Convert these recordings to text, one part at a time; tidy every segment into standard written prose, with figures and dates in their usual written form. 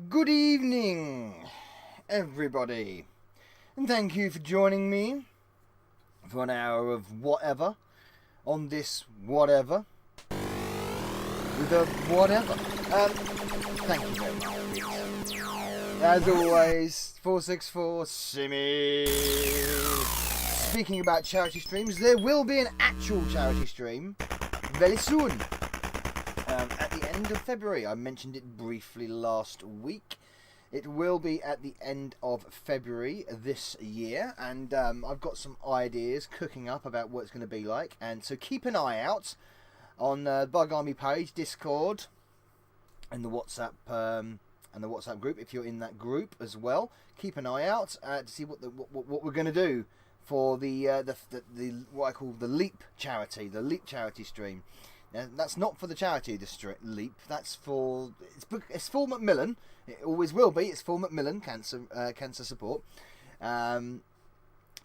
Good evening, everybody, and thank you for joining me for an hour of whatever on this whatever with a whatever. Thank you very much. As always, 464 Simmy. Speaking about charity streams, there will be an actual charity stream very soon. At the end of February. I mentioned it briefly last week. It will be at the end of February this year, and I've got some ideas cooking up about what it's going to be like, and so keep an eye out on the Bug Army page, Discord, and the WhatsApp group if you're in that group as well. Keep an eye out to see what we're going to do for the what I call the Leap charity stream. Now, that's not for the charity, the Leap. That's for it's for Macmillan. It always will be. It's for Macmillan cancer support. It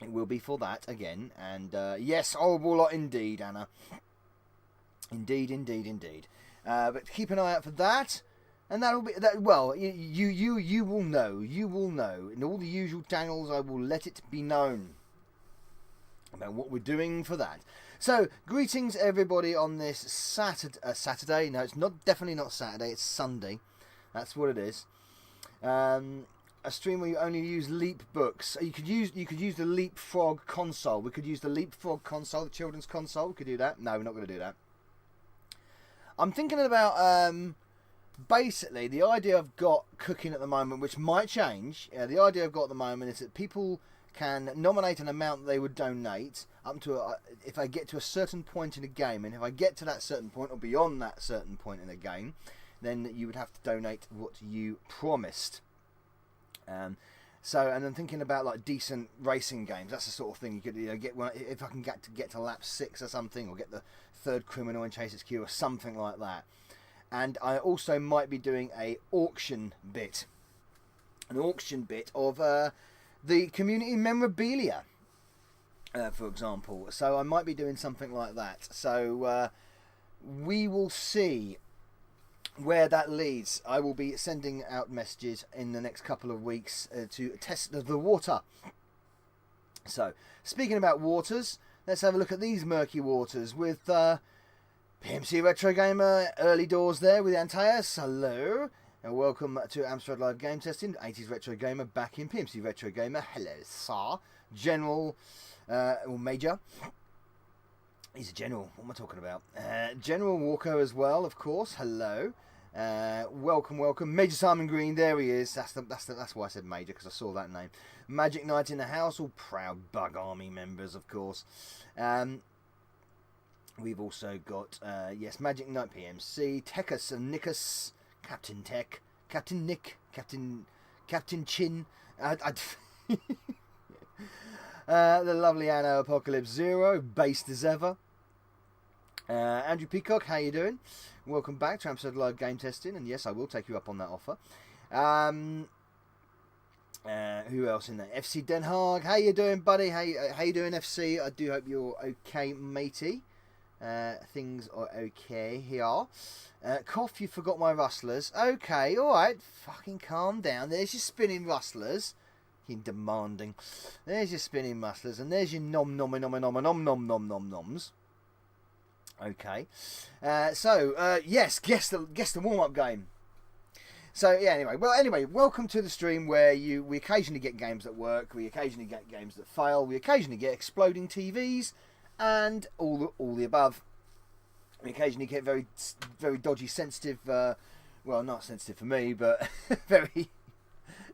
will be for that again. And yes, horrible lot indeed, Anna. Indeed. But keep an eye out for that, and that'll be that. Well, you will know. You will know in all the usual channels. I will let it be known about what we're doing for that. So, greetings everybody on this Saturday. No, it's definitely not Saturday. It's Sunday. That's what it is. A stream where you only use Leap books. You could use the Leapfrog console. We could use the Leapfrog console, the children's console. We could do that. No, we're not going to do that. I'm thinking about basically the idea I've got cooking at the moment, which might change. The idea I've got at the moment is that people can nominate an amount they would donate up to if I get to a certain point in a game, and if I get to that certain point or beyond that certain point in a game, then you would have to donate what you promised. So, and I'm thinking about like decent racing games. That's the sort of thing you could get one, if I can get to lap 6 or something, or get the third criminal in Chase HQ or something like that. And I also might be doing an auction bit of the community memorabilia, for example. So I might be doing something like that. So we will see where that leads. I will be sending out messages in the next couple of weeks to test the water. So, speaking about waters, let's have a look at these murky waters with PMC Retro Gamer, early doors there with Antaeus. Hello. And welcome to Amstrad Live Game Testing. 80s Retro Gamer back in PMC Retro Gamer. Hello, sir. General, or Major. He's a general. What am I talking about? General Walker as well, of course. Hello. Welcome. Major Simon Green. There he is. That's why I said Major, because I saw that name. Magic Knight in the house. All proud Bug Army members, of course. We've also got yes, Magic Knight PMC, Tekus and Nickus. Captain Tech, Captain Nick, Captain Chin, the lovely Anno Apocalypse Zero, based as ever. Andrew Peacock, how you doing? Welcome back to Amstrad Live Game Testing, and yes, I will take you up on that offer. Who else in there? FC Den Haag, how you doing, buddy? How you doing, FC? I do hope you're okay, matey. Things are okay here. Cough, you forgot my rustlers. Okay, alright. Fucking calm down. There's your spinning rustlers. You're demanding. There's your spinning rustlers. And there's your noms. Okay. Yes, guess the warm-up game. So, yeah, anyway, welcome to the stream where we occasionally get games that work. We occasionally get games that fail. We occasionally get exploding TVs. And all the above. We occasionally get very, very dodgy, sensitive, well, not sensitive for me, but very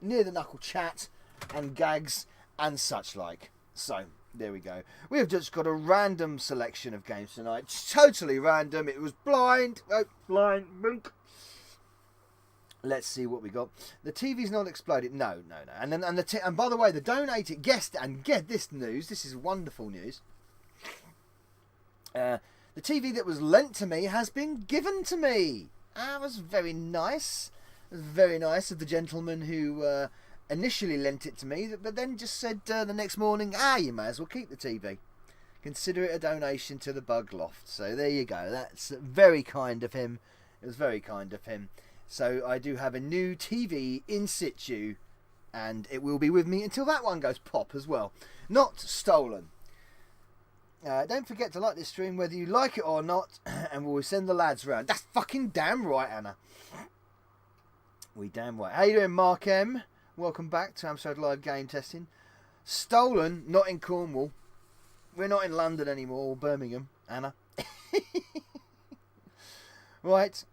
near the knuckle chat and gags and such like. So, there we go. We have just got a random selection of games tonight. Totally random. It was blind. Oh, blind. Let's see what we got. The TV's not exploded. No. And by the way, the donated guest, and get this news. This is wonderful news. The TV that was lent to me has been given to me. That was very nice. It was very nice of the gentleman who initially lent it to me, but then just said the next morning, you may as well keep the TV. Consider it a donation to the Bug Loft. So there you go. That's very kind of him. It was very kind of him. So I do have a new TV in situ, and it will be with me until that one goes pop as well. Not stolen. Don't forget to like this stream whether you like it or not, and we'll send the lads round. That's fucking damn right, Anna. We damn right. How you doing, Mark M? Welcome back to Amstrad Live Game Testing. Stolen, not in Cornwall. We're not in London anymore, or Birmingham, Anna. Right.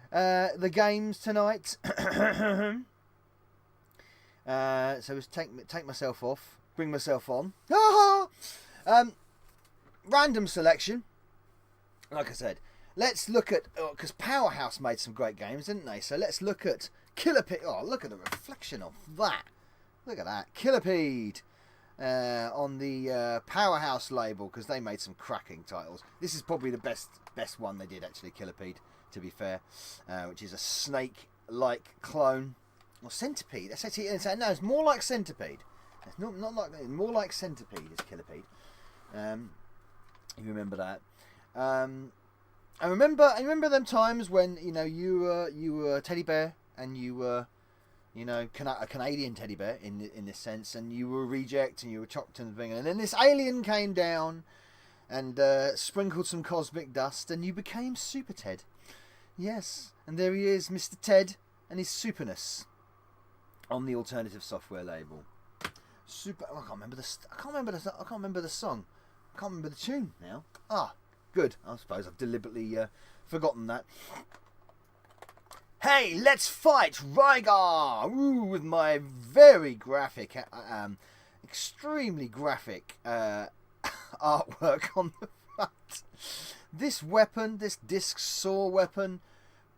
The games tonight. So let's take myself off, bring myself on. Random selection. Like I said, let's look at, because Powerhouse made some great games, didn't they? So let's look at Killipede. Oh, look at the reflection of that. Look at that. Killipede on the Powerhouse label, because they made some cracking titles. This is probably the best one they did, actually, Killipede, to be fair, which is a snake-like clone. Or centipede. No, it's more like centipede. It's not like, more like centipede is Killipede. You remember that? I remember them times when you were a teddy bear, and you were a Canadian teddy bear in this sense, and you were a reject, and you were chopped and thing, and then this alien came down and sprinkled some cosmic dust, and you became Super Ted. Yes, and there he is, Mr. Ted, and his superness on the alternative software label. Super. Oh, I can't remember the song. I can't remember the tune now. Ah, good. I suppose I've deliberately forgotten that. Hey, let's fight Rygar! Ooh, with my very graphic, extremely graphic artwork on the front. This weapon, this disc saw weapon,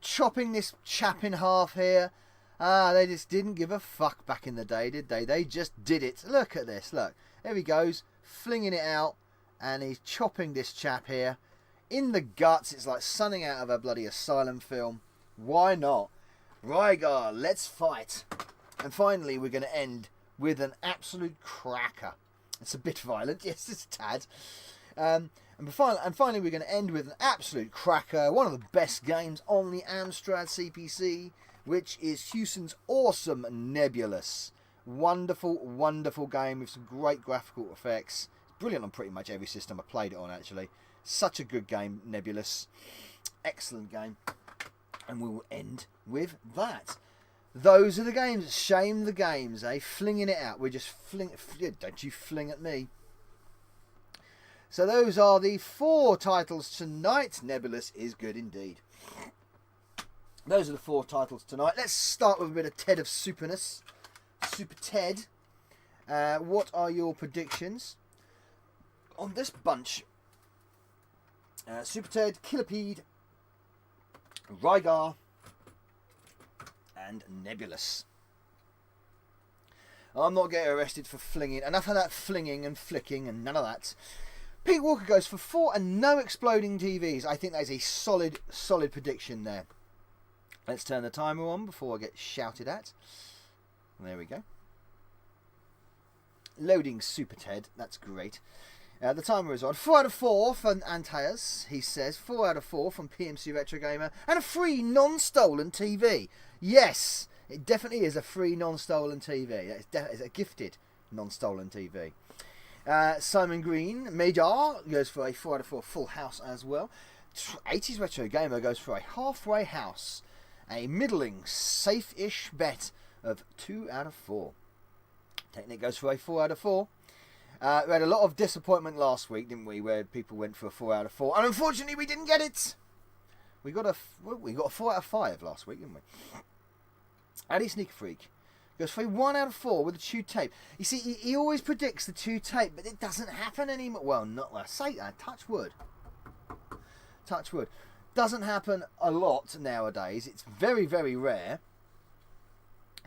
chopping this chap in half here. They just didn't give a fuck back in the day, did they? They just did it. Look at this, look. There he goes, flinging it out, and he's chopping this chap here in the guts. It's like sunning out of a bloody asylum film. Why not? Rygar, let's fight. And finally, we're going to end with an absolute cracker. It's a bit violent, yes, it's a tad. And finally, we're going to end with an absolute cracker. One of the best games on the Amstrad CPC, which is Hewson's awesome Nebulous. Wonderful, wonderful game with some great graphical effects. It's brilliant on pretty much every system I played it on, actually. Such a good game, Nebulous. Excellent game. And we will end with that. Those are the games. Shame the games, eh? Flinging it out. We're just fling. Don't you fling at me. So those are the 4 titles tonight. Nebulous is good indeed. Those are the 4 titles tonight. Let's start with a bit of Ted of Superness. Super Ted. What are your predictions on this bunch? Super Ted, Killipede, Rygar, and Nebulous. I'm not getting arrested for flinging. Enough of that flinging and flicking and none of that. Pete Walker goes for 4 and no exploding TVs. I think that is a solid prediction there. Let's turn the timer on before I get shouted at. There we go. Loading Super Ted. That's great. The timer is on. 4 out of 4 from Antaeus. He says 4 out of 4 from PMC Retro Gamer. And a free non-stolen TV. Yes, it definitely is a free non-stolen TV. It's a gifted non-stolen TV. Simon Green, Major, goes for a 4 out of 4 full house as well. 80s Retro Gamer goes for a halfway house. A middling, safe-ish bet of 2 out of 4. Technic goes for a 4 out of 4. We had a lot of disappointment last week, didn't we? Where people went for a 4 out of 4. And unfortunately, we didn't get it. We got a 4 out of 5 last week, didn't we? Addy Sneaker Freak goes for a 1 out of 4 with a 2 tape. You see, he always predicts the 2 tape, but it doesn't happen anymore. Well, not I say that. Touch wood. Touch wood. Doesn't happen a lot nowadays. It's very, very rare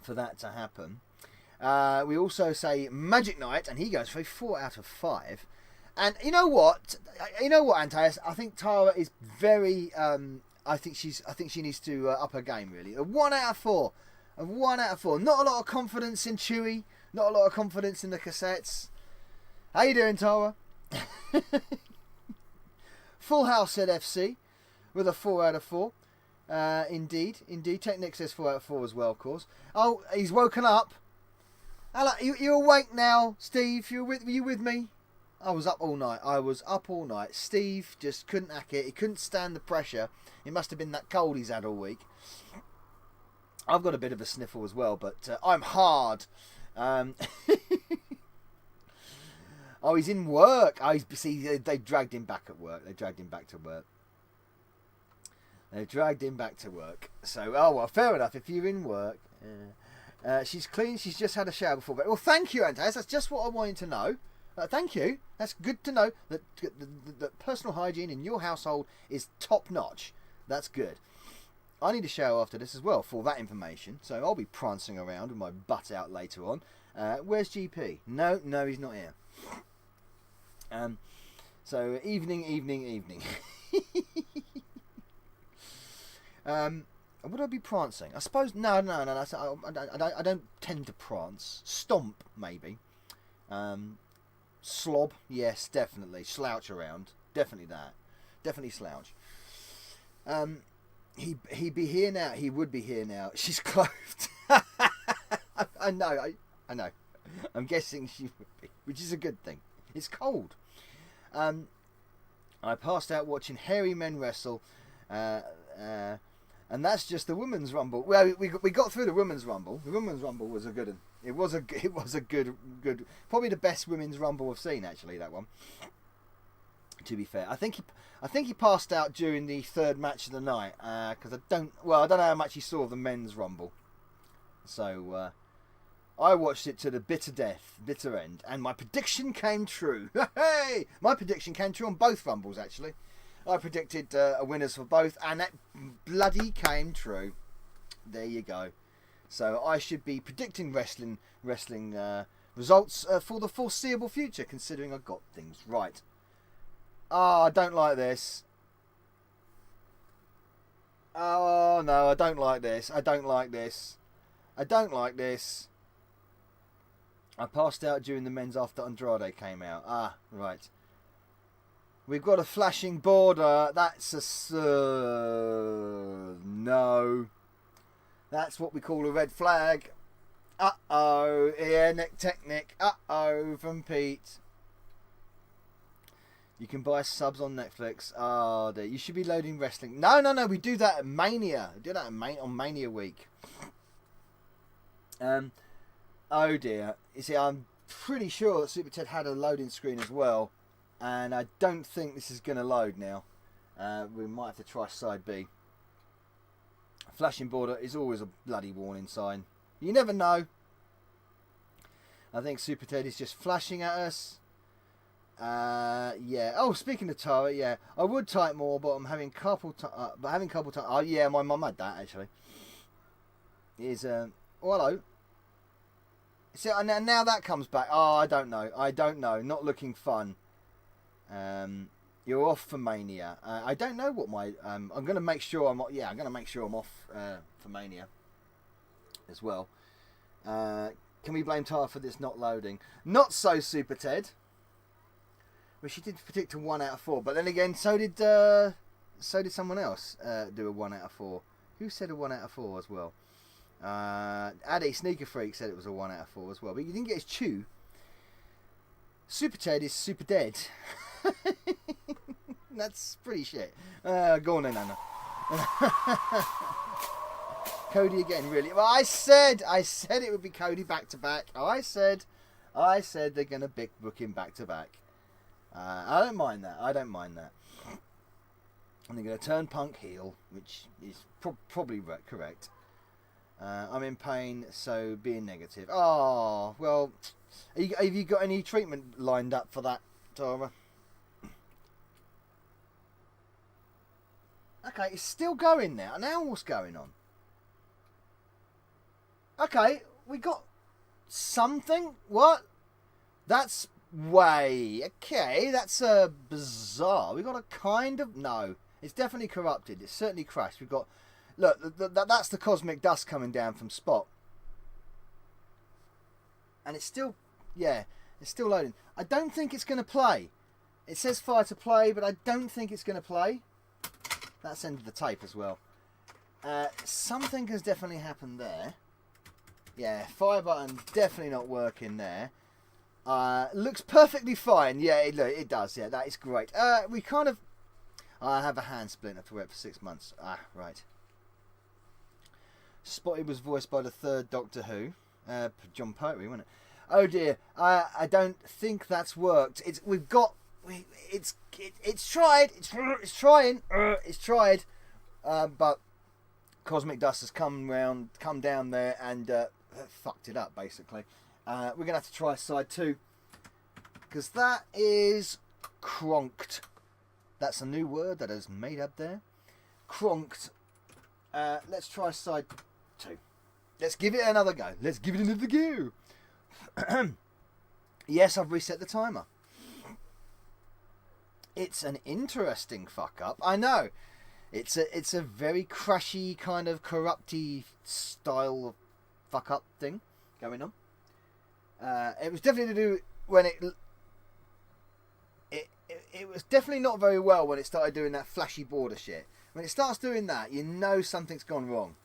for that to happen. We also say Magic Knight, and he goes for a 4 out of 5. And you know what? Antaeus? I think Tara is very. I think she needs to up her game really. A 1 out of 4. A 1 out of 4. Not a lot of confidence in Chewy. Not a lot of confidence in the cassettes. How you doing, Tara? Full House said FC with a 4 out of 4. Indeed. Technic says 4 out of 4 as well, of course. Oh, he's woken up. Hello, you awake now, Steve? Were you with me? I was up all night. Steve just couldn't hack it. He couldn't stand the pressure. It must have been that cold he's had all week. I've got a bit of a sniffle as well, but I'm hard. Oh, he's in work. See, they dragged him back at work. They dragged him back to work. So, oh well, fair enough. If you're in work, she's clean. She's just had a shower before bed. Well, thank you, Antas. That's just what I wanted to know. Thank you. That's good to know that personal hygiene in your household is top notch. That's good. I need a shower after this as well for that information. So I'll be prancing around with my butt out later on. Where's GP? No, he's not here. So evening. Would I be prancing? I suppose no. I don't tend to prance. Stomp maybe. Slob, yes, definitely. Slouch around, definitely that. Definitely slouch. He'd be here now. He would be here now. She's clothed. I know. I'm guessing she would be, which is a good thing. It's cold. I passed out watching hairy men wrestle, and that's just the women's rumble. Well, we got through the women's rumble. The women's rumble was a good one. It was a good, probably the best women's rumble I've seen actually. That one. To be fair, I think he passed out during the third match of the night because I don't know how much he saw of the men's rumble. So I watched it to the bitter end, and my prediction came true. Hey, my prediction came true on both rumbles actually. I predicted winners for both, and that bloody came true. There you go. So I should be predicting wrestling results for the foreseeable future, considering I got things right. Oh, I don't like this. Oh no, I don't like this. I passed out during the men's after Andrade came out. Ah, right. We've got a flashing border. That's a... no. That's what we call a red flag. Uh-oh. Yeah, Technic. Uh-oh, from Pete. You can buy subs on Netflix. Oh, dear. You should be loading wrestling. No. We do that at Mania. We do that on Mania week. Oh, dear. You see, I'm pretty sure that Super Ted had a loading screen as well. And I don't think this is going to load now. We might have to try side B. Flashing border is always a bloody warning sign. You never know. I think Super Ted is just flashing at us. Yeah. Oh, speaking of Tara, yeah, I would type more, but I'm having carpal tunnel. Oh, yeah, my mum had that actually. Is oh, hello. See, now that comes back. Oh, I don't know. Not looking fun. You're off for Mania. I don't know what my. I'm going to make sure I'm. Yeah, I'm going to make sure I'm off for Mania as well. Can we blame Tara for this not loading? Not so, Super Ted. Well, she did predict a 1 out of 4, but then again, so did someone else do a 1 out of 4. Who said a 1 out of 4 as well? Addy Sneaker Freak said it was a 1 out of 4 as well, but you didn't get his chew. Super Ted is super dead. That's pretty shit. Go on then, Anna. Cody again, really? Well, I said it would be Cody back to back. I said they're gonna book him back to back. I don't mind that. And they're gonna turn Punk heel, which is probably correct. I'm in pain, so being negative. Oh well. Have you got any treatment lined up for that, Tara? Okay, it's still going now. Now what's going on? Okay, we got something. What? That's way. Okay, that's bizarre. We got a kind of... No, it's definitely corrupted. It's certainly crashed. We've got... Look, that's the cosmic dust coming down from Spot. And it's still... Yeah, it's still loading. I don't think it's going to play. It says fire to play, but I don't think it's going to play. That's end of the tape as well. Something has definitely happened there. Yeah, fire button definitely not working there. Looks perfectly fine. Yeah, it does. Yeah, that is great. We kind of... I have a hand splint after wear it for 6 months. Right. Spotty was voiced by the third Doctor Who. John Pertwee, wasn't it? Oh dear. I don't think that's worked. It's tried. It's tried. But Cosmic Dust has come down there and fucked it up, basically. We're going to have to try side 2. Because that is cronked. That's a new word that is made up there. Cronked. Let's try side 2. Let's give it another go. Yes, I've reset the timer. It's an interesting fuck up. I know. It's a very crashy kind of corrupty style fuck up thing going on. It was definitely to do when it was definitely not very well when it started doing that flashy border shit. When it starts doing that, you know something's gone wrong.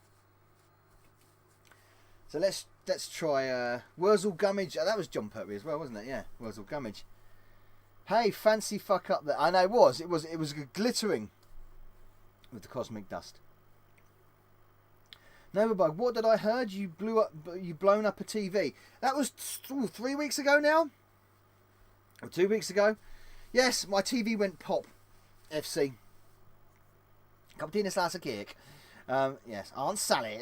So let's try Wurzel Gummidge. That was John Pertwee as well, wasn't it? Yeah, Wurzel Gummidge. Hey, fancy fuck up there. I know it was glittering with the cosmic dust. Novabug, what did I heard? You blown up a TV. That was 3 weeks ago now, or 2 weeks ago. Yes, my TV went pop. FC. Cup of tea and a slice of cake. Yes, Aunt Sally.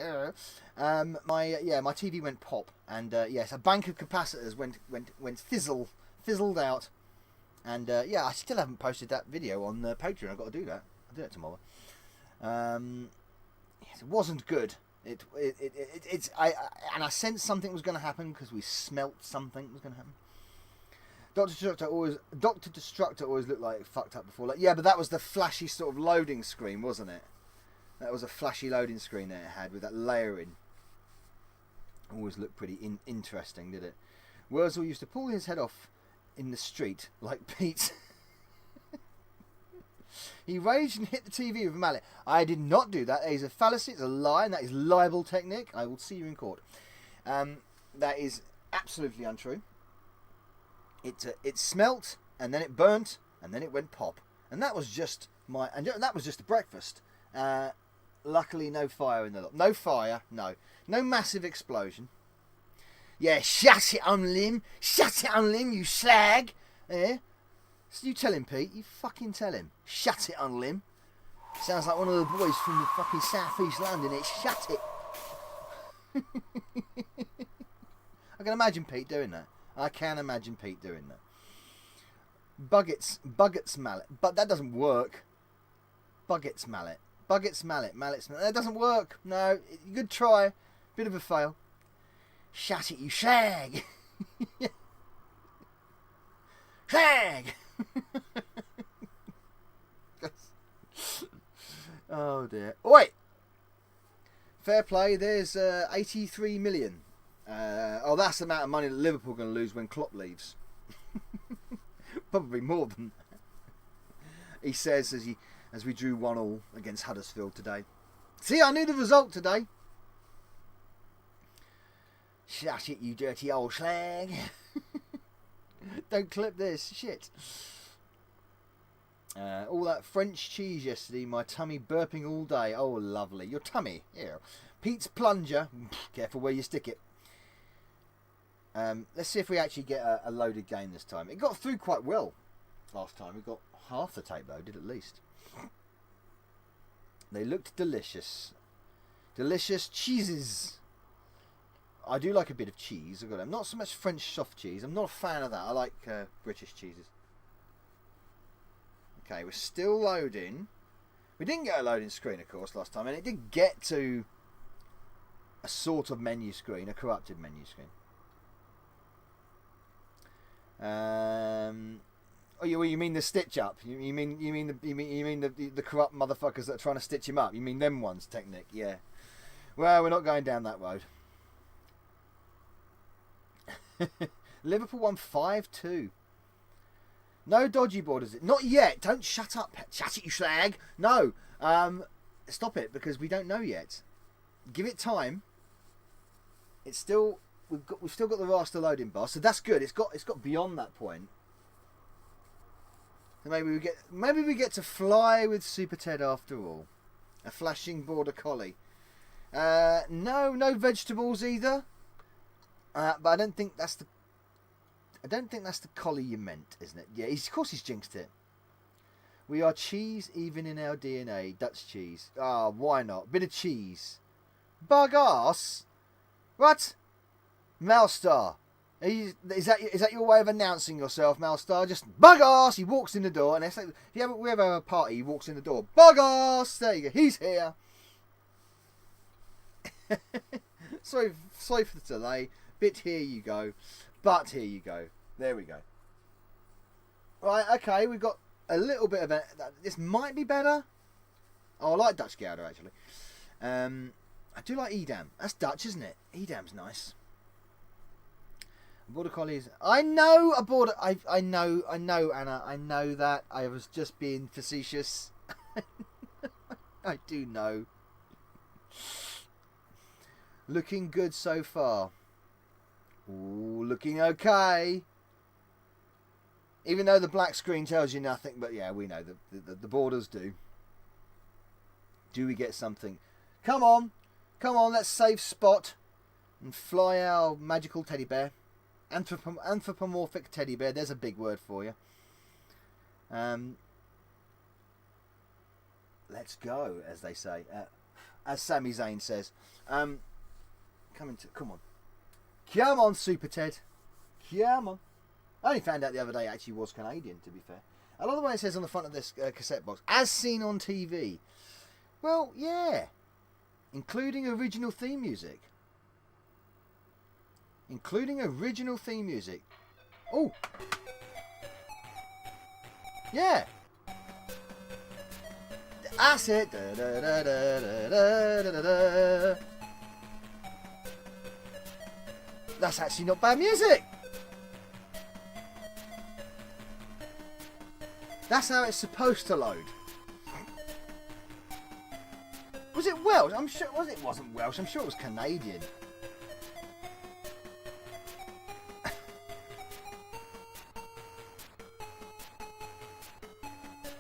My TV went pop, and yes, a bank of capacitors went fizzled out, and I still haven't posted that video on Patreon. I've got to do that. I'll do that tomorrow. Yes, it wasn't good. I sensed something was going to happen because we smelt something was going to happen. Doctor Destructor always looked like it fucked up before. Like, yeah, but that was the flashy sort of loading screen, wasn't it? That was a flashy loading screen that it had with that layering. Always looked pretty interesting, did it? Wurzel used to pull his head off in the street like Pete. He raged and hit the TV with a mallet. I did not do that. That is a fallacy. It's a lie, and that is libel technique. I will see you in court. That is absolutely untrue. It smelt, and then it burnt, and then it went pop, and that was just the breakfast. Luckily, no fire in the lot. No fire. No massive explosion. Yeah, shut it on Lim, you slag. Yeah. So you tell him, Pete. You fucking tell him. Shut it on Lim. Sounds like one of the boys from the fucking southeast London. It's shut it. I can imagine Pete doing that. Buggets mallet. But that doesn't work. Buggets mallet. That doesn't work. No, good try. Bit of a fail. Shut it, you shag. Shag. Oh dear. Oh, wait. Fair play. There's 83 million. That's the amount of money that Liverpool are going to lose when Klopp leaves. Probably more than that. He says as we drew 1-1 against Huddersfield today. See, I knew the result today. Shut it, you dirty old slag. Don't clip this. Shit. All that French cheese yesterday, my tummy burping all day. Oh, lovely. Your tummy. Here. Pete's plunger. Careful where you stick it. Let's see if we actually get a loaded game this time. It got through quite well last time. We got half the tape loaded at least. They looked delicious. Delicious cheeses. I do like a bit of cheese. I've got them. Not so much French soft cheese. I'm not a fan of that. I like British cheeses. Okay, we're still loading. We didn't get a loading screen, of course, last time, and it did get to a sort of menu screen, a corrupted menu screen. You mean the stitch up? You mean the corrupt motherfuckers that are trying to stitch him up? You mean them ones, Technic? Yeah. Well, we're not going down that road. Liverpool won 5-2. No dodgy borders. Not yet. Don't shut up. Shut it, you slag. No. stop it, because we don't know yet. Give it time. It's still we've still got the raster loading bar, so that's good. It's got beyond that point. So maybe we get to fly with Super Ted after all. A flashing border collie. No vegetables either. But I don't think that's the collie you meant, isn't it? Yeah, of course he's jinxed it. We are cheese even in our DNA. Dutch cheese. Ah, why not? Bit of cheese. Bug ass? What? Malstar. Is that your way of announcing yourself, Malstar? Just bug ass. He walks in the door, and it's like, if we ever have a party, he walks in the door. Bug ass. There you go. He's here. sorry for the delay. Bit here you go. But here you go. There we go. Right, okay, we've got a little bit of a... This might be better. Oh, I like Dutch Gouda, actually. I do like Edam. That's Dutch, isn't it? Edam's nice. Border collies. I know a border... I know, Anna. I know that. I was just being facetious. I do know. Looking good so far. Ooh, looking okay. Even though the black screen tells you nothing, but yeah, we know the borders do. Do we get something? Come on, let's save Spot and fly our magical teddy bear. Anthropomorphic teddy bear, there's a big word for you. Let's go, as they say. As Sami Zayn says. Come on, Super Ted. Come on. I only found out the other day it actually was Canadian, to be fair. I love the way it says on the front of this cassette box, as seen on TV. Well, yeah. Including original theme music. Oh. Yeah. That's it. Da, da, da, da, da, da, da, da. That's actually not bad music. That's how it's supposed to load. Was it Welsh? I'm sure it wasn't Welsh. I'm sure it was Canadian.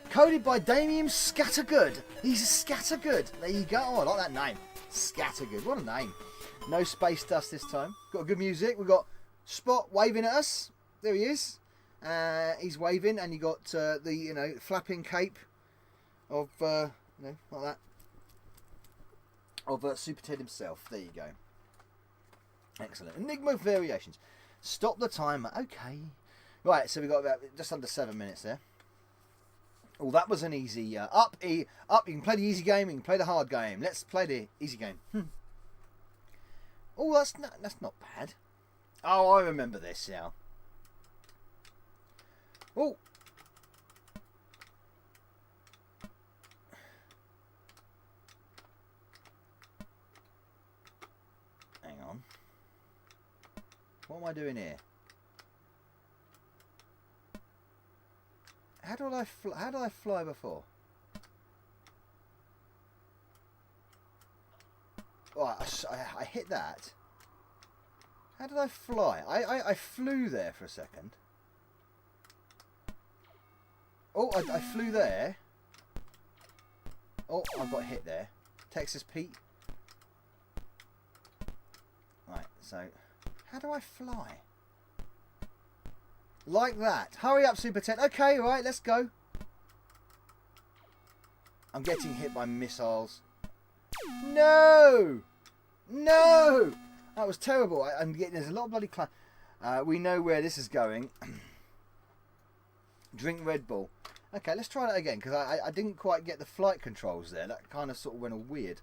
Coded by Damien Scattergood. He's a Scattergood. There you go. Oh, I like that name. Scattergood. What a name. No space dust this time. Got good music. We've got Spot waving at us. There he is. He's waving, and you got the flapping cape of like that of Super Ted himself. There you go. Excellent. Enigma variations. Stop the timer. Okay. Right. So we got about just under 7 minutes there. Oh, that was an easy up. You can play the easy game. You can play the hard game. Let's play the easy game. Oh, that's not bad. Oh, I remember this now. Oh. Hang on. What am I doing here? How did I fly before? Oh, I hit that. How did I fly? I flew there for a second. Oh, I flew there. Oh, I've got hit there. Texas Pete. Right, so how do I fly? Like that. Hurry up, Super Ted. Okay, right, let's go. I'm getting hit by missiles. No! No! That was terrible. I'm getting... There's a lot of bloody... we know where this is going. Drink Red Bull. Okay, let's try that again, because I didn't quite get the flight controls there. That kind of sort of went all weird.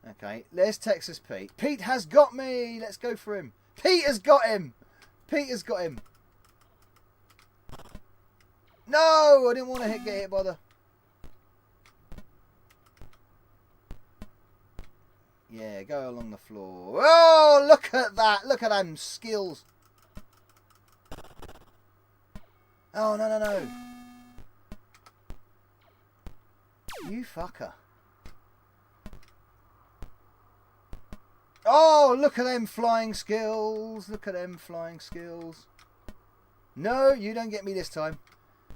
Okay, there's Texas Pete. Pete has got me! Let's go for him. Pete has got him! Pete has got him. No! I didn't want to get hit by the... Yeah, go along the floor. Oh, look at that. Look at them skills. Oh, no. You fucker. Oh, look at them flying skills. Look at them flying skills. No, you don't get me this time.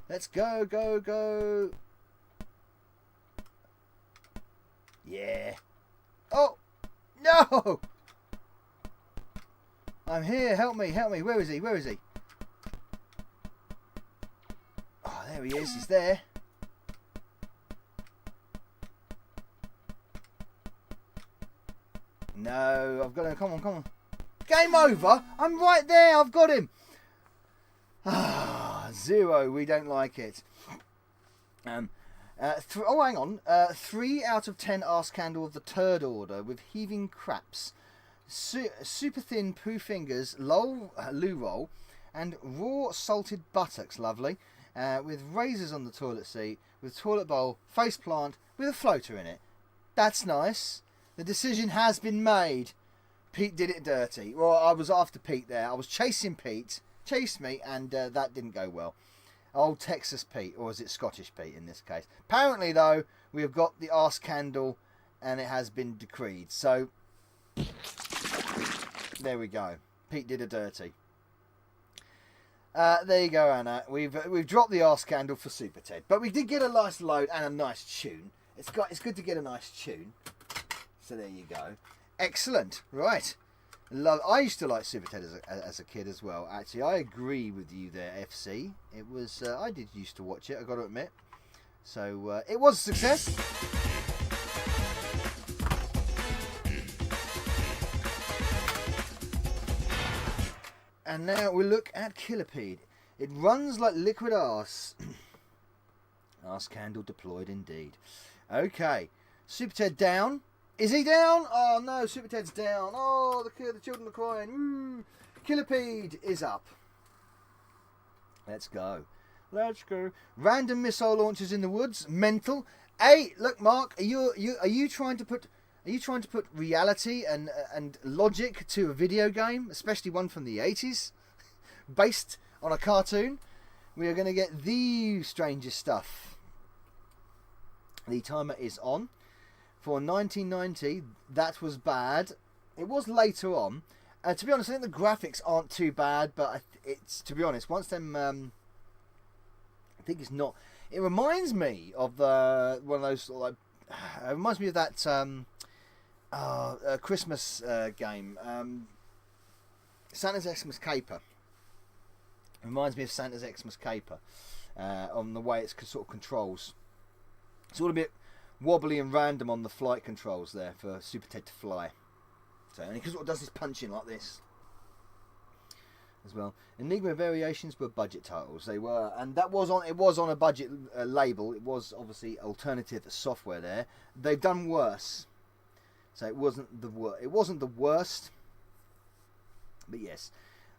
Let's go, go, go. Yeah. Oh, no. I'm here. Help me, help me. Where is he? Where is he? Oh, there he is. He's there. No, I've got him. Come on, come on. Game over. I'm right there. I've got him. Ah, 0. We don't like it. Oh, hang on. 3 out of 10 arse candle of the turd order with heaving craps, super thin poo fingers, loo roll, and raw salted buttocks. Lovely. With razors on the toilet seat, with toilet bowl, face plant, with a floater in it. That's nice. The decision has been made. Pete did it dirty. Well, I was after Pete there. I was chasing Pete. Chased me, and that didn't go well. Old Texas Pete, or is it Scottish Pete in this case? Apparently, though, we have got the arse candle, and it has been decreed. So, there we go. Pete did a dirty. There you go, Anna. We've dropped the arse candle for Super Ted, but we did get a nice load and a nice tune. It's good to get a nice tune. So there you go. Excellent. Right. I used to like Super Ted as a kid as well. Actually, I agree with you there, FC. It was I did used to watch it, I got to admit. So it was a success. And now we look at Killipede. It runs like liquid arse. Arse candle deployed indeed. Okay. Super Ted down. Is he down? Oh no, Super Ted's down. Oh, the children are crying. Woo. Killipede is up. Let's go. Let's go. Random missile launches in the woods. Mental. Hey, look, Mark. Are you trying to put reality and logic to a video game, especially one from the 80s, based on a cartoon? We are going to get the strangest stuff. The timer is on. For 1990, that was bad. It was later on. To be honest, I think the graphics aren't too bad, but it's, to be honest, once them, I think it's not. It reminds me of one of those sort of like. It reminds me of that Christmas game, Santa's Xmas Caper. It reminds me of Santa's Xmas Caper on the way it's sort of controls. It's all a bit wobbly and random on the flight controls there for Super Ted to fly. So, and he sort of does this punching like this as well. Enigma Variations were budget titles. They were, and that was on. It was on a budget label. It was obviously alternative software there. They've done worse. So it wasn't the worst. But yes,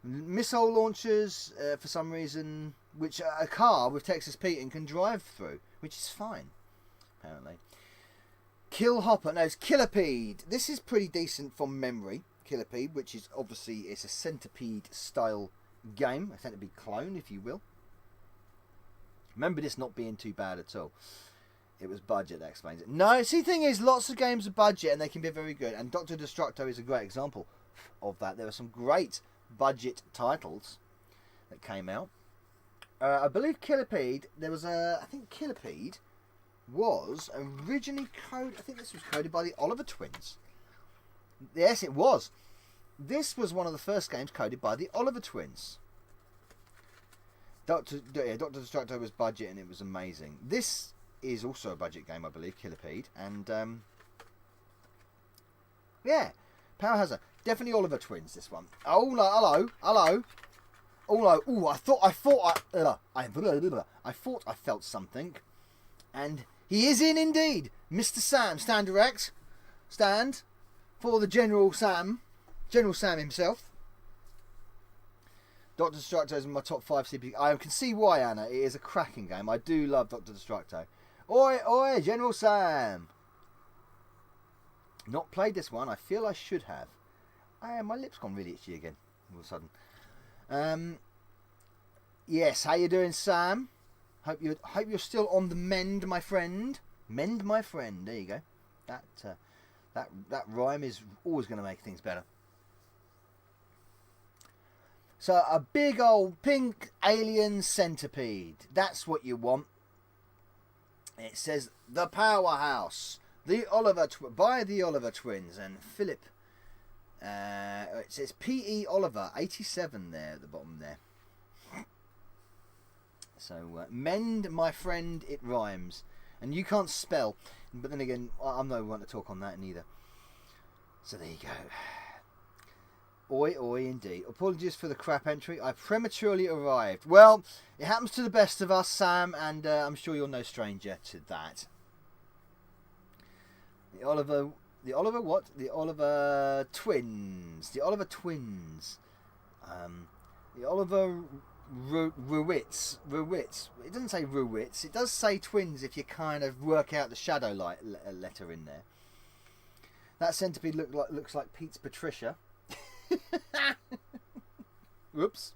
missile launchers for some reason, which a car with Texas Pete in can drive through, which is fine. Apparently. Kill Hopper. No, it's Killipede. This is pretty decent from memory. Killipede, which is obviously it's a Centipede style game, a Centipede clone, if you will. Remember this not being too bad at all. It was budget, that explains it. No, see, the thing is, lots of games are budget and they can be very good. And Dr. Destructo is a great example of that. There were some great budget titles that came out. I believe Killipede. There was I think Killipede was originally coded. I think this was coded by the Oliver twins. Yes, it was. This was one of the first games coded by the Oliver twins. Dr. Destructo was budget and it was amazing. This is also a budget game, I believe, Killipede, and yeah, Power Hazard, definitely Oliver twins. This one. Oh no, hello. Oh no, ooh, I thought I felt something, and he is in indeed, Mr. Sam. Stand erect, stand for the General Sam himself. Dr. Destructo is in my top 5 CPC. I can see why, Anna. It is a cracking game. I do love Dr. Destructo. Oi, oi, General Sam. Not played this one. I feel I should have. My lips gone really itchy again all of a sudden. Yes, how you doing, Sam? Hope you're still on the mend, my friend. Mend, my friend. There you go. That rhyme is always going to make things better. So a big old pink alien centipede. That's what you want. It says the Powerhouse, by the Oliver twins and Philip. It says P.E. Oliver 87 there at the bottom there. So mend, my friend, it rhymes, and you can't spell. But then again, I'm no one to talk on that neither. So there you go. Oi, oi, indeed. Apologies for the crap entry. I prematurely arrived. Well, it happens to the best of us, Sam, and I'm sure you're no stranger to that. The Oliver what? The Oliver twins. The Oliver twins. The Oliver Ruwitz. It doesn't say Ruwitz. It does say twins if you kind of work out the shadow light letter in there. That centipede looks like Pete's Patricia. Whoops.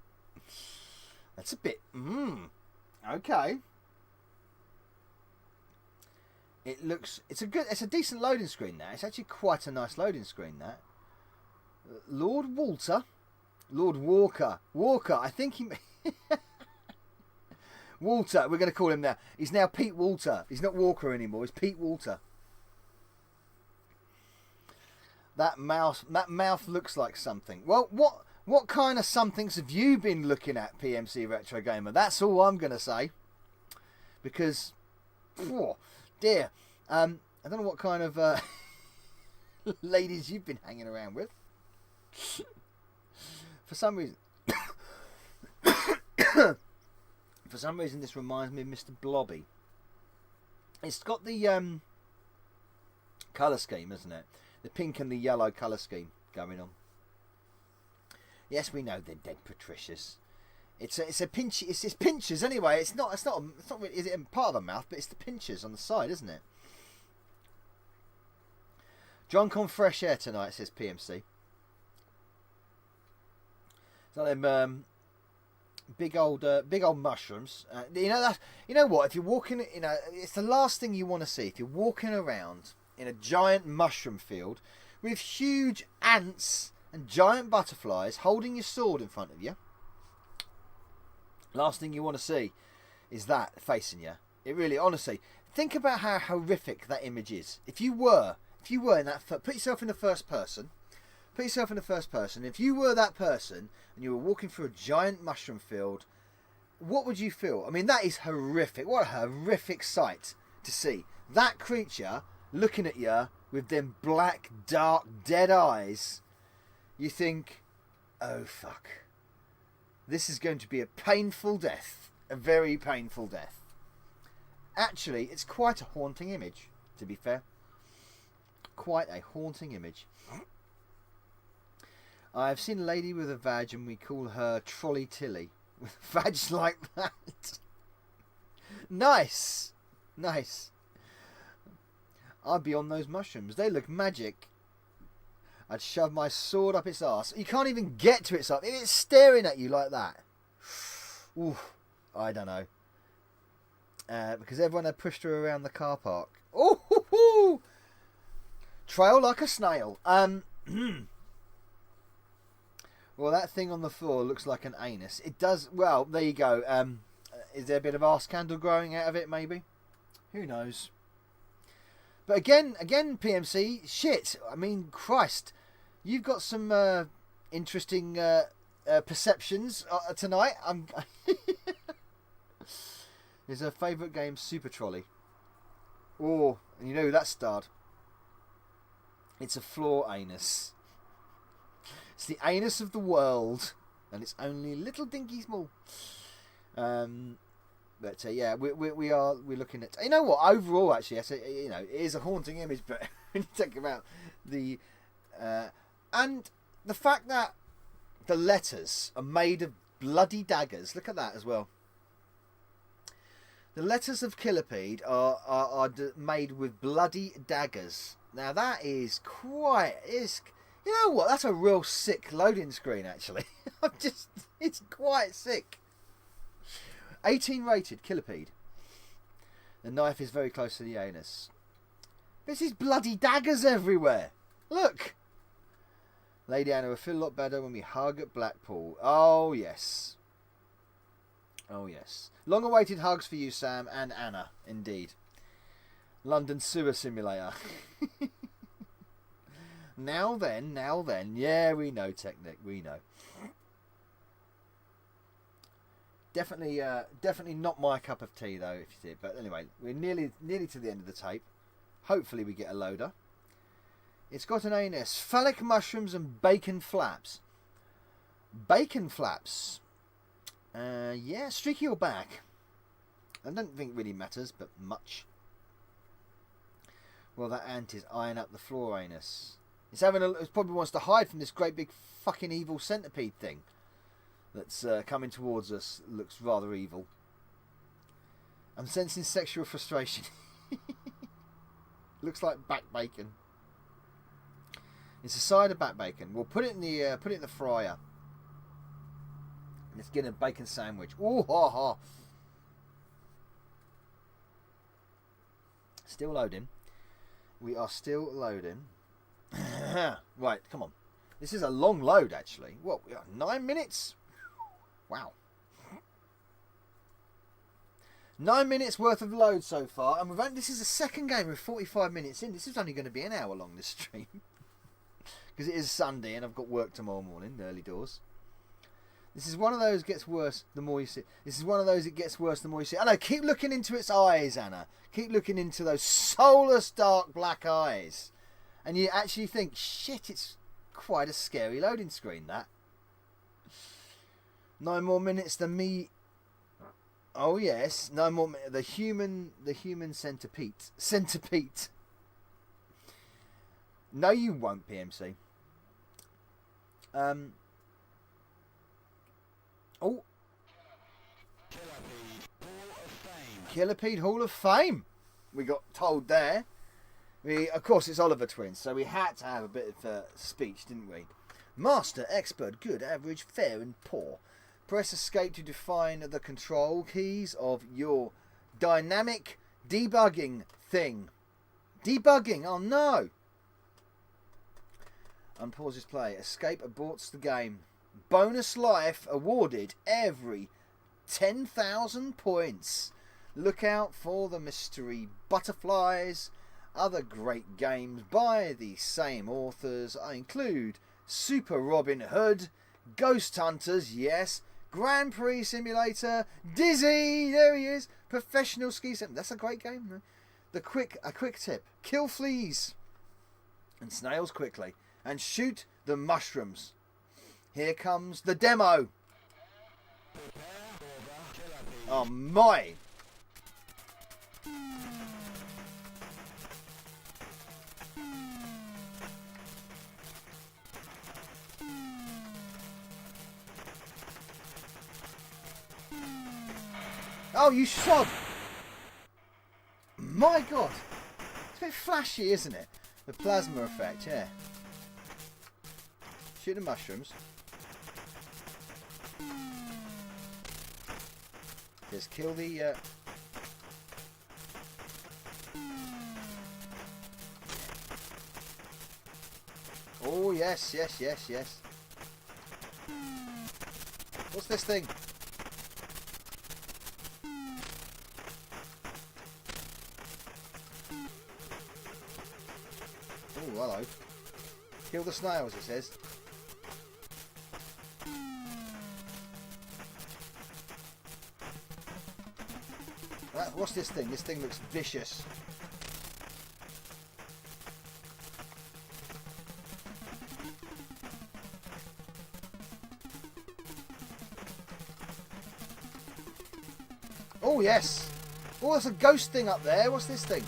That's a bit. Okay. It's a decent loading screen now. It's actually quite a nice loading screen, that. Lord Walker. I think he. Walter. We're going to call him now. He's now Pete Walter. He's not Walker anymore. He's Pete Walter. That mouth looks like something. Well, what kind of somethings have you been looking at, PMC Retro Gamer? That's all I'm going to say. Because, oh, dear, I don't know what kind of ladies you've been hanging around with. For some reason, this reminds me of Mr. Blobby. It's got the colour scheme, isn't it? The pink and the yellow colour scheme going on. Yes, we know they're dead Patricias. It's pinchers anyway. It's not really, is it part of the mouth? But it's the pinchers on the side, isn't it? Drunk on fresh air tonight, says PMC. So them big old mushrooms. You know what? If you're walking, it's the last thing you want to see. If you're walking around in a giant mushroom field with huge ants and giant butterflies holding your sword in front of you, last thing you want to see is that facing you. It really, honestly, think about how horrific that image is. If you were in that, put yourself in the first person. If you were that person and you were walking through a giant mushroom field, what would you feel? I mean, that is horrific. What a horrific sight to see. That creature looking at you with them black, dark, dead eyes. You think, oh fuck. This is going to be a painful death. A very painful death. Actually, it's quite a haunting image, to be fair. Quite a haunting image. I've seen a lady with a vag and we call her Trolley Tilly. With vags like that. Nice. I'd be on those mushrooms. They look magic. I'd shove my sword up its arse. You can't even get to its arse. If it's staring at you like that. Ooh, I don't know. Because everyone had pushed her around the car park. Ooh, hoo, hoo. Trail like a snail. Well, that thing on the floor looks like an anus. It does. Well, there you go. Is there a bit of arse candle growing out of it, maybe? Who knows? But again, PMC, shit. I mean, Christ, you've got some interesting perceptions tonight. Is her favourite game Super Trolley? Oh, and you know who that starred? It's a floor anus. It's the anus of the world, and it's only little dinky small. But yeah, we're looking at. You know what? Overall, actually, it is a haunting image. But when you think about the and the fact that the letters are made of bloody daggers. Look at that as well. The letters of Killipede are made with bloody daggers. Now that is quite. You know what? That's a real sick loading screen, actually. It's quite sick. 18 rated Killipede. The knife is very close to the anus. There's these bloody daggers everywhere. Look. Lady Anna will feel a lot better when we hug at Blackpool. Oh, yes. Oh, yes. Long-awaited hugs for you, Sam and Anna, indeed. London Sewer Simulator. Now then. Yeah, we know, Technic, we know. Definitely not my cup of tea, though, if you did. But anyway, we're nearly to the end of the tape. Hopefully we get a loader. It's got an anus. Phallic mushrooms and bacon flaps. Bacon flaps. Yeah, streaky or back. I don't think it really matters, but much. Well, that ant is eyeing up the floor anus. It probably wants to hide from this great big fucking evil centipede thing that's coming towards us. Looks rather evil. I'm sensing sexual frustration. Looks like back bacon. It's a side of back bacon. We'll put it in the fryer. Let's get a bacon sandwich. Ooh, ha ha. Still loading. We are still loading. Right, come on. This is a long load, actually. What, we are 9 minutes? Wow. 9 minutes worth of load so far, and this is the second game with 45 minutes in. This is only going to be an hour long, this stream. Because it is Sunday and I've got work tomorrow morning, early doors. This is one of those gets worse the more you see. This is one of those it gets worse the more you see. I know, keep looking into its eyes, Anna. Keep looking into those soulless dark black eyes. And you actually think, shit, it's quite a scary loading screen, that. 9 more minutes than me. Oh yes, 9 more minutes. The human centipede. Centipede. No, you won't, PMC. Oh. Killipede Hall of Fame. We got told there. Of course, it's Oliver Twins, so we had to have a bit of speech, didn't we? Master, expert, good, average, fair, and poor. Press escape to define the control keys of your dynamic debugging thing. Debugging, oh no! Unpause this play. Escape aborts the game. Bonus life awarded every 10,000 points. Look out for the mystery butterflies. Other great games by the same authors include Super Robin Hood, Ghost Hunters, yes, Grand Prix Simulator, Dizzy, there he is, Professional Ski Sim. That's a great game. A quick tip: kill fleas and snails quickly, and shoot the mushrooms. Here comes the demo. Oh my! Oh, you sod! My God! It's a bit flashy, isn't it? The plasma effect, yeah. Shoot the mushrooms. Just kill the... Oh, yes, yes, yes, yes. What's this thing? Oh, hello. Kill the snails, it says. What's this thing? This thing looks vicious. Oh, yes. Oh, there's a ghost thing up there. What's this thing?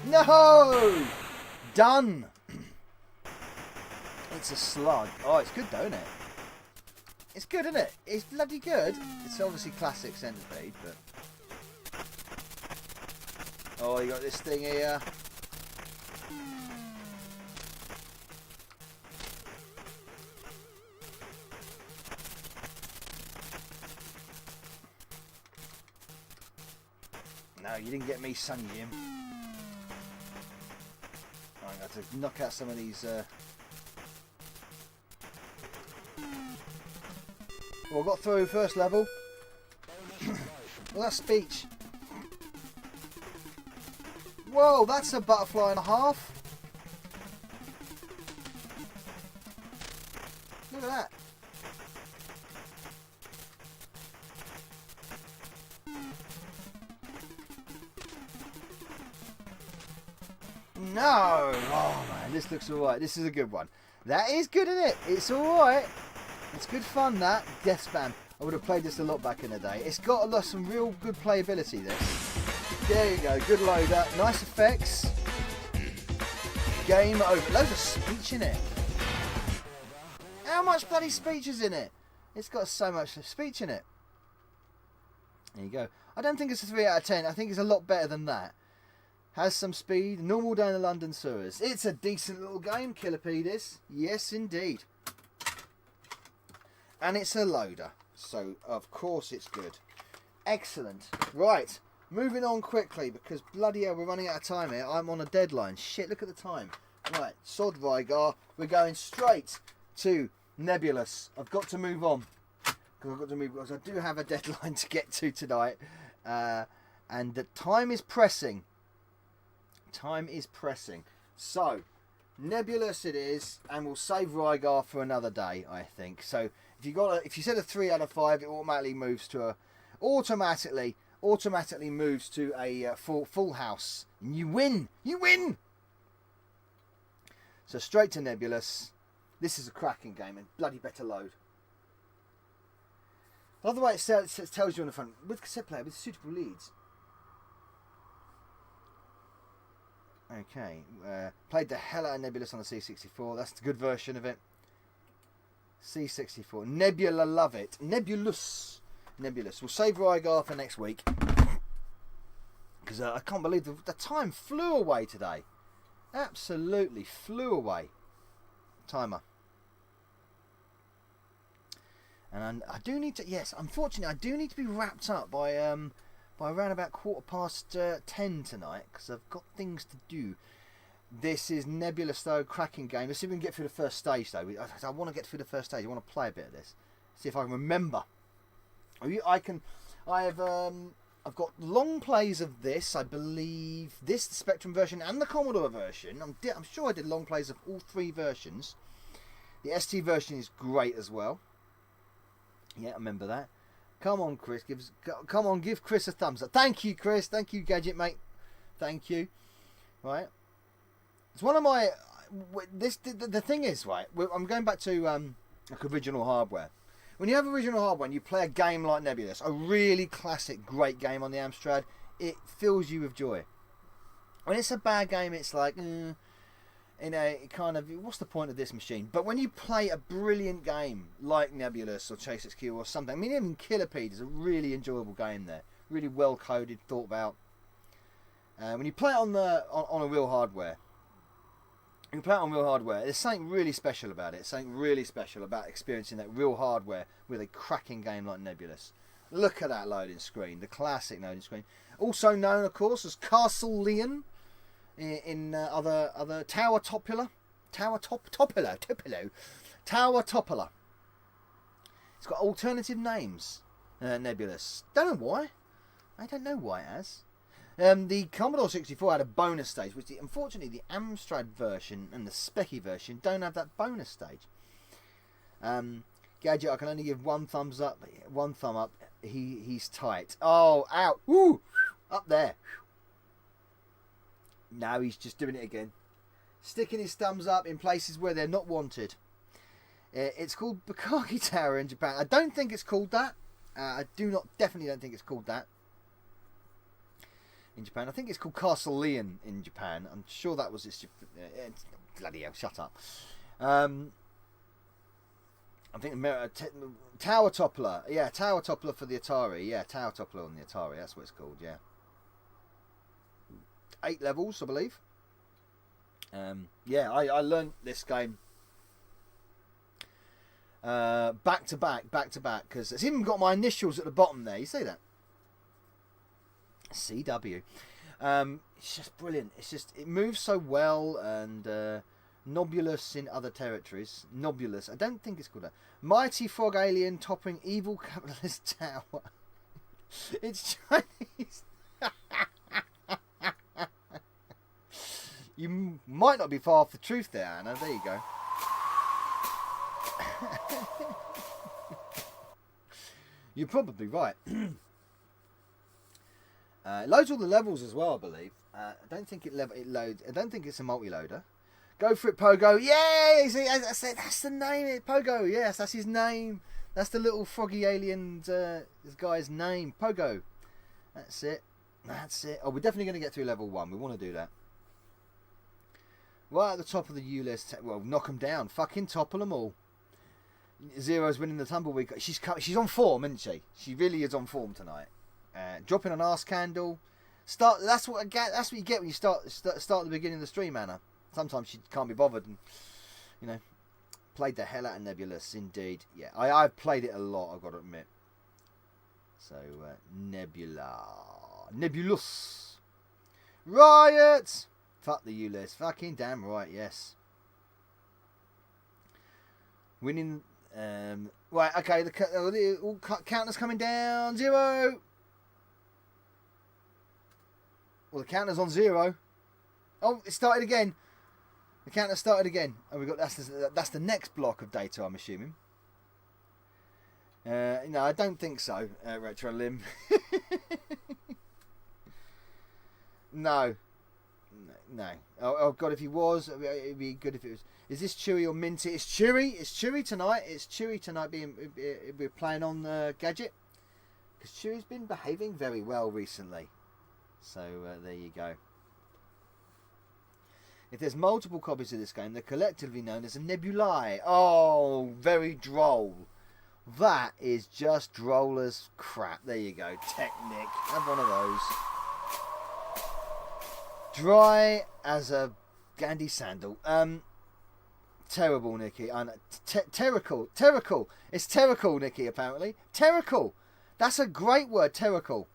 No! Done. It's a slug. Oh, it's good though, isn't it? It's good, isn't it? It's bloody good. It's obviously classic centipede, but... Oh, you got this thing here. No, you didn't get me, son, Jim. I'm going to have to knock out some of these... Well, I got through first level. Well, that's speech. Whoa, that's a butterfly and a half. Look at that. No! Oh man, this looks alright. This is a good one. That is good, isn't it? It's alright. It's good fun, that. Death Spam. I would have played this a lot back in the day. It's got some real good playability, this. There you go. Good loader. Nice effects. Game over. Loads of speech in it. How much bloody speech is in it? It's got so much speech in it. There you go. I don't think it's a 3 out of 10. I think it's a lot better than that. Has some speed. Normal down the London sewers. It's a decent little game, Killipedes. Yes, indeed. And it's a loader. So, of course it's good. Excellent. Right. Moving on quickly, because bloody hell, we're running out of time here. I'm on a deadline. Shit, look at the time. Right. Sod Rygar. We're going straight to Nebulous. I've got to move on. Because I do have a deadline to get to tonight. And the time is pressing. Time is pressing. So, Nebulous it is, and we'll save Rygar for another day, I think. So, if you said a 3 out of 5, it automatically moves to automatically moves to a full house. And you win. You win. So straight to Nebulous. This is a cracking game and bloody better load. I love the way it tells you on the front with cassette player with suitable leads. Okay, played the hell out of Nebulous on the C64. That's the good version of it. C64. Nebula love it. Nebulous. We'll save Rygar for next week. Because I can't believe the time flew away today. Absolutely flew away. Timer. And I do need to... Yes, unfortunately, I do need to be wrapped up by around about 10:15 tonight. Because I've got things to do. This is Nebulous, though, cracking game. Let's see if we can get through the first stage, though. I want to get through the first stage. I want to play a bit of this. See if I can remember. I've got long plays of this. I believe this, the Spectrum version, and the Commodore version. I'm sure I did long plays of all 3 versions. The ST version is great as well. Yeah, I remember that. Come on, Chris. Give Chris a thumbs up. Thank you, Chris. Thank you, Gadget Mate. Thank you. Right. It's one of my... The thing is, right, I'm going back to like original hardware. When you have original hardware and you play a game like Nebulous, a really classic, great game on the Amstrad, it fills you with joy. When it's a bad game, it's like, kind of, what's the point of this machine? But when you play a brilliant game like Nebulous or Chase XQ or something, I mean, even Killipedes is a really enjoyable game there. Really well coded, thought about. When you play it on a real hardware, there's something really special about it. Something really special about experiencing that real hardware with a cracking game like Nebulous. Look at that loading screen, the classic loading screen. Also known, of course, as Castle Leon in other Tower Topola. Tower Topola. It's got alternative names. Nebulous. Don't know why. I don't know why it has. The Commodore 64 had a bonus stage, which unfortunately the Amstrad version and the Specky version don't have that bonus stage. Gadget, I can only give one thumb up. He's tight. Oh, out. Woo! Up there. Now he's just doing it again. Sticking his thumbs up in places where they're not wanted. It's called Bukaki Tower in Japan. I don't think it's called that. Definitely don't think it's called that. In Japan, I think it's called Castle Leon in Japan. I'm sure that was its. Bloody hell! Shut up. I think Tower Toppler. Yeah, Tower Toppler for the Atari. Yeah, Tower Toppler on the Atari. That's what it's called. Yeah. 8 levels, I believe. Yeah, I learned this game back to back, because it's even got my initials at the bottom there. You see that? CW. It's just brilliant. It moves so well, and Nobulous in other territories. Nobulous. I don't think it's called that. Mighty frog alien topping evil capitalist tower. It's Chinese. You might not be far off the truth there, Anna. There you go. You're probably right. It loads all the levels as well, I believe. I don't think it loads. I don't think it's a multi-loader. Go for it, Pogo! Yay! See, that's the name. Pogo. Yes, that's his name. That's the little froggy alien this guy's name. Pogo. That's it. That's it. Oh, we're definitely going to get through level 1. We want to do that. Right at the top of the U list. Well, knock them down. Fucking topple them all. Zero's winning the tumbleweed. She's on form, isn't she? She really is on form tonight. Dropping an arse candle. That's what you get when you start at the beginning of the stream, Anna. Sometimes she can't be bothered, and played the hell out of Nebulous. Indeed, yeah. I've played it a lot. I've got to admit. So Nebulous, riot. Fuck the U list. Fucking damn right. Yes. Winning. Right. Okay. The counters coming down. 0. Well, the counter's on 0. Oh, it started again. The counter started again. And we got that's the next block of data, I'm assuming. No, I don't think so. Retro Limb. No. Oh God, if he was, it'd be good if it was. Is this Chewy or Minty? It's Chewy. It's Chewy tonight. It's Chewy tonight. We're playing on Gadget because Chewy's been behaving very well recently. So there you go. If there's multiple copies of this game, they're collectively known as a nebulae. Oh, very droll. That is just droll as crap. There you go. Technic. Have one of those. Dry as a Gandhi sandal. Terrible, Nikki. Terrical. It's terrical, Nikki, apparently. Terrical. That's a great word, terrical.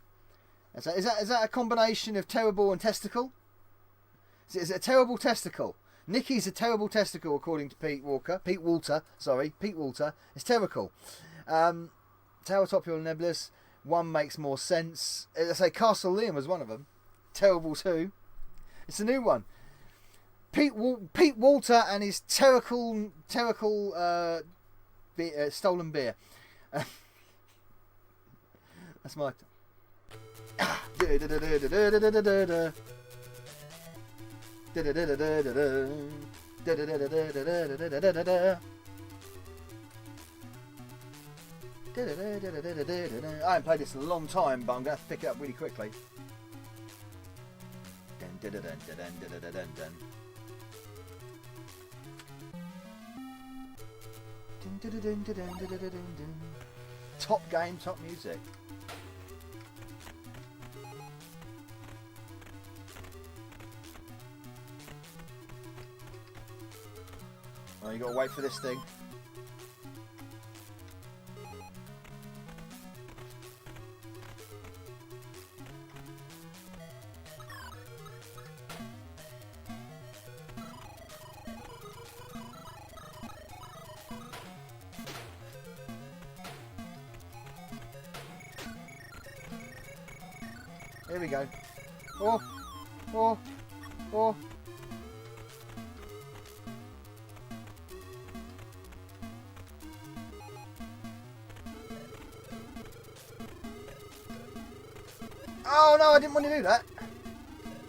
Is that a combination of terrible and testicle? Is it a terrible testicle? Nikki's a terrible testicle, according to Pete Walter. It's terrible. Tower Topular Nebulous. One makes more sense. I say Castle Liam was one of them. Terrible too. It's a new one. Pete Walter and his terrible stolen beer. That's my. I haven't played this in a long time, but I'm going to pick it up really quickly. Top game, top music. Oh, you gotta wait for this thing. Here we go. Oh. Oh no, I didn't want to do that.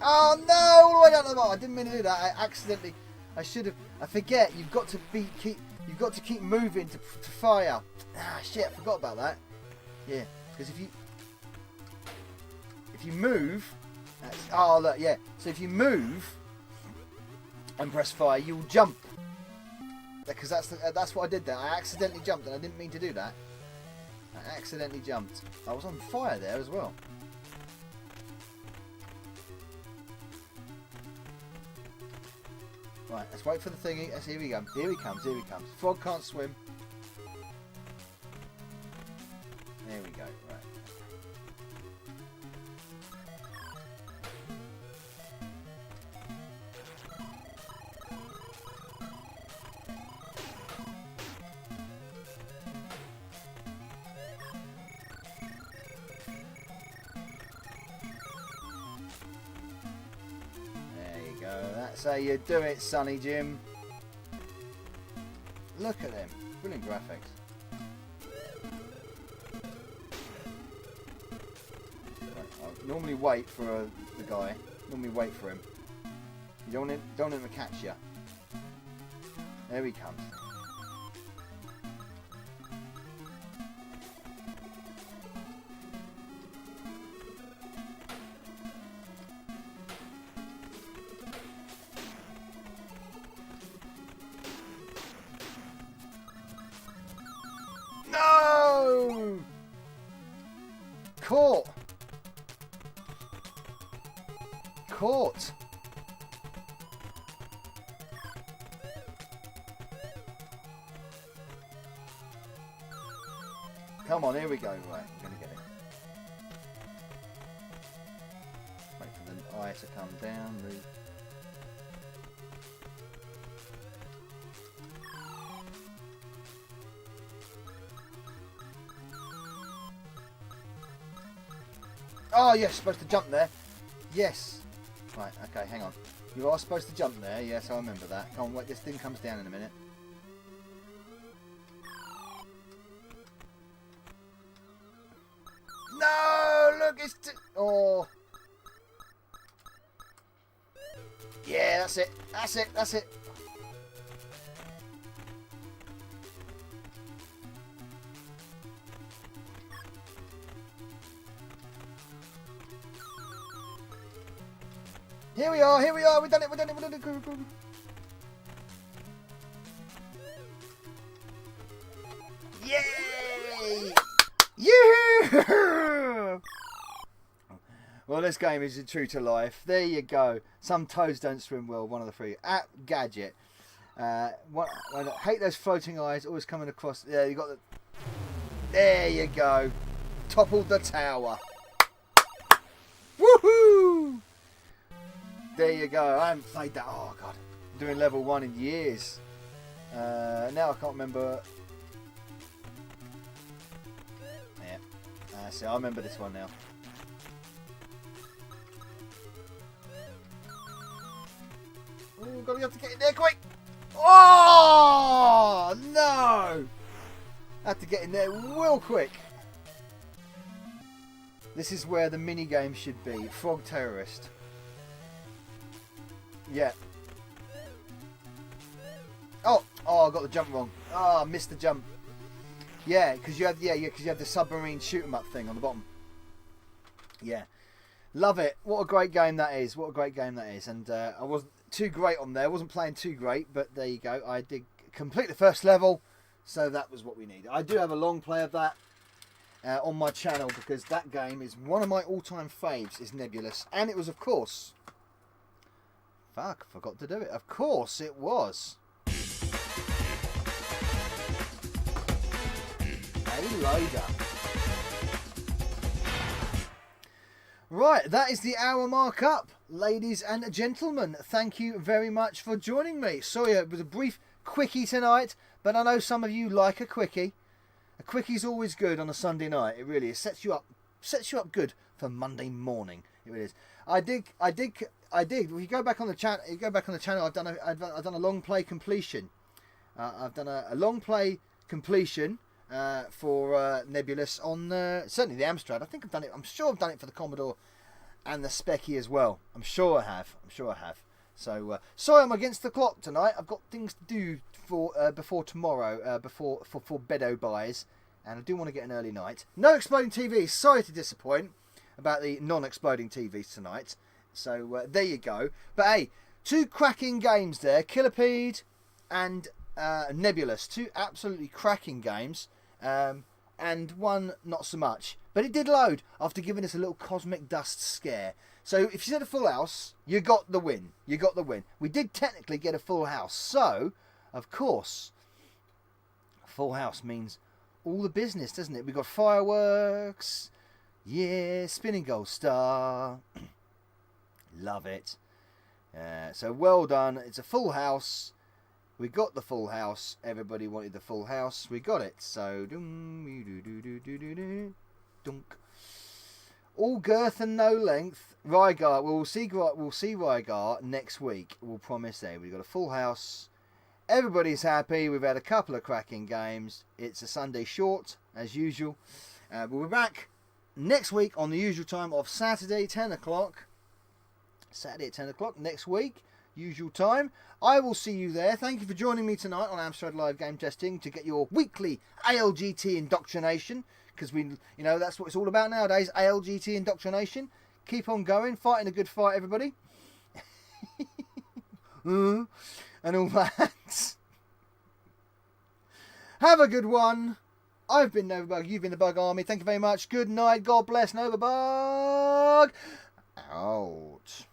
Oh no, all the way down to the bottom. I didn't mean to do that. I should have. I forget. You've got to keep moving to fire. Ah shit, I forgot about that. Yeah, because if you move, look, yeah. So if you move and press fire, you'll jump. Because that's what I did there. I accidentally jumped, and I didn't mean to do that. I accidentally jumped. I was on fire there as well. Right, let's wait for the thingy. Here we go. Here he comes. Frog can't swim. There we go. Right. how you do it, Sonny Jim. Look at them. Brilliant graphics. Right, I'll normally wait for the guy. Normally wait for him. You don't want him to catch you. There he comes. No! Caught! Caught! Come on, here we go. Right, I'm going to get it. Wait for the eye to come down. Move. Oh, yes, supposed to jump there. Yes. Right, okay, hang on. You are supposed to jump there. Yes, I remember that. Come on, wait, this thing comes down in a minute. No, look, it's... Oh. Yeah, that's it. That's it. That's it. Here we are, we've done it, we've done it, we've done it. Go, go. Yay! Yoo-hoo! Well, this game is true to life. There you go. Some toads don't swim well, one of the three. App Gadget. I hate those floating eyes always coming across. Yeah, you got the... There you go. Toppled the tower. Woohoo! There you go. I haven't played that. Oh, God. I'm doing level 1 in years. Now I can't remember. Yeah. See, I remember this one now. Oh, got to get in there quick. Oh, no. I have to get in there real quick. This is where the mini game should be. Frog Terrorist. Yeah. Oh, I got the jump wrong. Oh, I missed the jump. Yeah, because you have the submarine shoot 'em up thing on the bottom. Yeah, love it. What a great game that is. What a great game that is. And I wasn't too great on there. I wasn't playing too great, but there you go. I did complete the first level, so that was what we needed. I do have a long play of that on my channel because that game is one of my all-time faves. Is Nebulous, and it was, of course. Fuck, forgot to do it. Of course it was. A loader. Right, that is the hour mark up. Ladies and gentlemen, thank you very much for joining me. Sorry, it was a brief quickie tonight, but I know some of you like a quickie. A quickie's always good on a Sunday night. It really is. Sets you up good for Monday morning. It really is. I did. If you go back on the channel, I've done a long play completion. I've done a long play completion for Nebulous on certainly the Amstrad. I think I've done it. I'm sure I've done it for the Commodore and the Specky as well. I'm sure I have. So sorry, I'm against the clock tonight. I've got things to do for before tomorrow, for bedo buys, and I do want to get an early night. No exploding TVs. Sorry to disappoint about the non-exploding TVs tonight. So there you go. But hey, two cracking games there, Killipede and Nebulous. Two absolutely cracking games, and one not so much. But it did load after giving us a little cosmic dust scare. So if you said a full house, you got the win. You got the win. We did technically get a full house. So, of course, a full house means all the business, doesn't it? We got fireworks. Yeah, spinning gold star. Love it. So well done. It's a full house. We got the full house. Everybody wanted the full house. We got it. So dunk. all girth and no length. Rygar, we'll see Rygar next week. We'll promise there. We've got a full house. Everybody's happy. We've had a couple of cracking games. It's a Sunday short, as usual. We'll be back next week on the usual time of Saturday, 10 o'clock. Saturday at 10 o'clock next week, usual time. I will see you there. Thank you for joining me tonight on Amstrad Live Game Testing to get your weekly ALGT indoctrination. Because that's what it's all about nowadays, ALGT indoctrination. Keep on going, fighting a good fight, everybody. And all that. Have a good one. I've been Novabug, you've been the Bug Army. Thank you very much. Good night. God bless Novabug. Out.